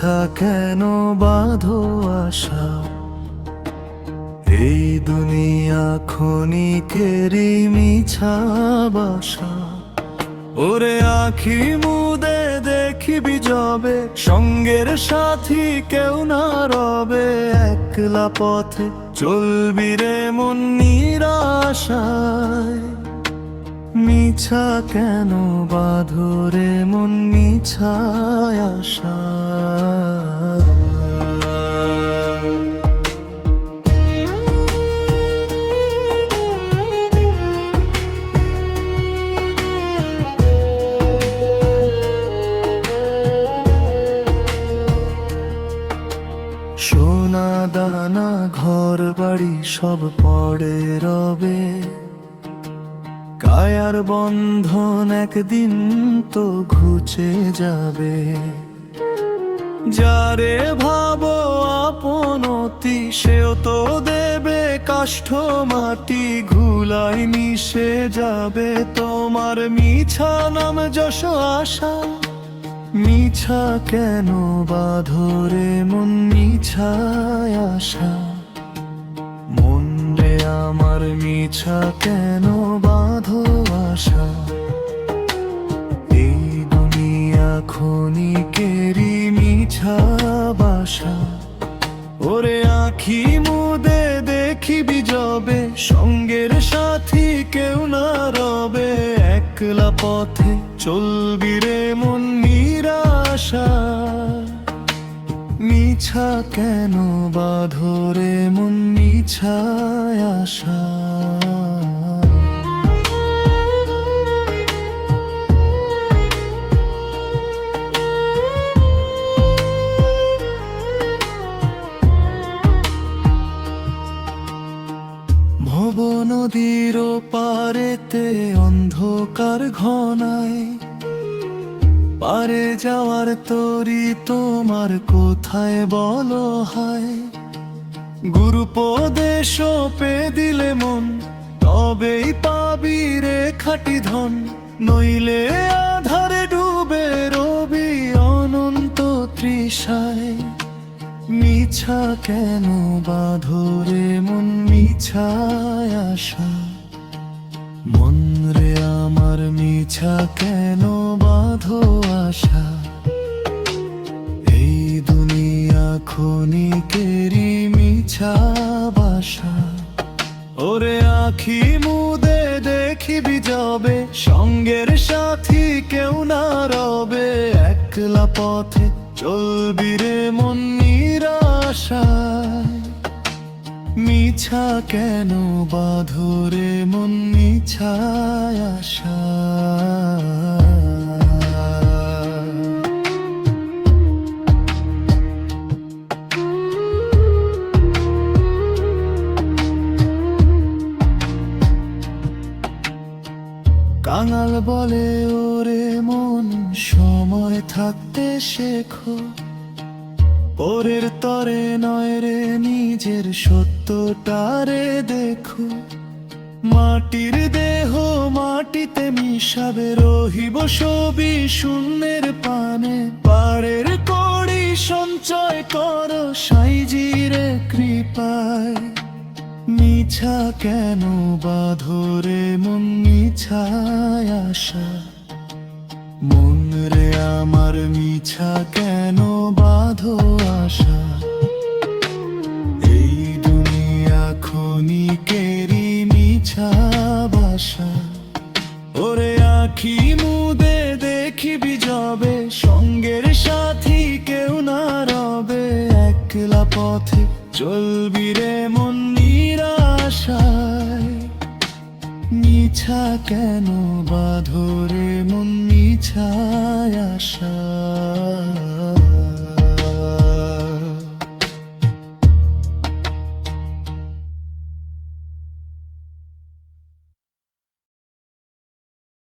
মিছা কেন বাঁধো আশা, এই দুনিয়া ক্ষণিকেরই মিছা বাসা। ওরে আখি মুদে দেখিবি যবে, সঙ্গের সাথী কেউ না রবে। একলা পথে চলবি রে মন নিরাশায়, মিছা কেন বাঁধো রে মন মিছায় আশা। সোনা দানা ঘর বাড়ি সব পড়ে রবে, কায়ার বন্ধন একদিন তো ঘুচে যাবে। যারে ভাবো আপনতি সেও তো দেবে কাষ্ঠ মাটি, ঘুলাই মিশে যাবে তোমার মিছা নাম যশ আশা। মিছা কেন বাঁধো রে মন মিছায় আশা, মন রে আমার মিছা কেন বাঁধো আশা। এই দুনিয়া ক্ষণিকেরই মিছা বাসা। ওরে আখি মুদে দেখিবি যবে, সঙ্গের সাথী কেউ না রবে। একলা পথে চলবি রে মন নিরাশা, মিছা কেন বাঁধো রে মন মিছায় আশা। ভব নদীর পারেতে অন্ধকার ঘনায়, পারে যাওয়ার তরি তোমার কোথায় বলো হায়। গুরুপদেশ পে দিলে মন, তবেই পাবি রে খাঁটি ধন। নইলে আধারে ডুবে রবি অনন্ত তৃষায়, মিছা কেন বাঁধো রে মন মিছায় আশা। মন রে আমার মিছা কেন বাঁধো আশা, এই দুনিয়া ক্ষণিকেরই মিছা বাসা। ওরে আখি মুদে দেখিবি যবে, সঙ্গের সাথী কেউ না রবে। একলা পথে চলবি রে মন নিরাশায়, মিছা কেন বাঁধো রে মন মিছায় আশা। কাঙাল বলে ওরে মন, সময় থাকতে শেখো। পরের তরে নয় রে নিজের সত্যটারে দেখো। মাটির দেহ মাটিতে মিশাবে, রহিব সবই শূন্যের পানে। পারের কড়ি সঞ্চয় করো সাইজিরে কৃপায়, মিছা কেন বাঁধো রে মন মিছায় আশা। মন রে আমার মিছা কেন বাঁধো আশা, এই দুনিয়া ক্ষণিকেরই মিছা বাসা। ওরে আখি মুদে দেখিবি যবে, সঙ্গের সাথী কেউ না রবে। একলা পথে চলবি রে মন নিরাশায়, মিছা কেন বাঁধো রে মন মিছায় আশা।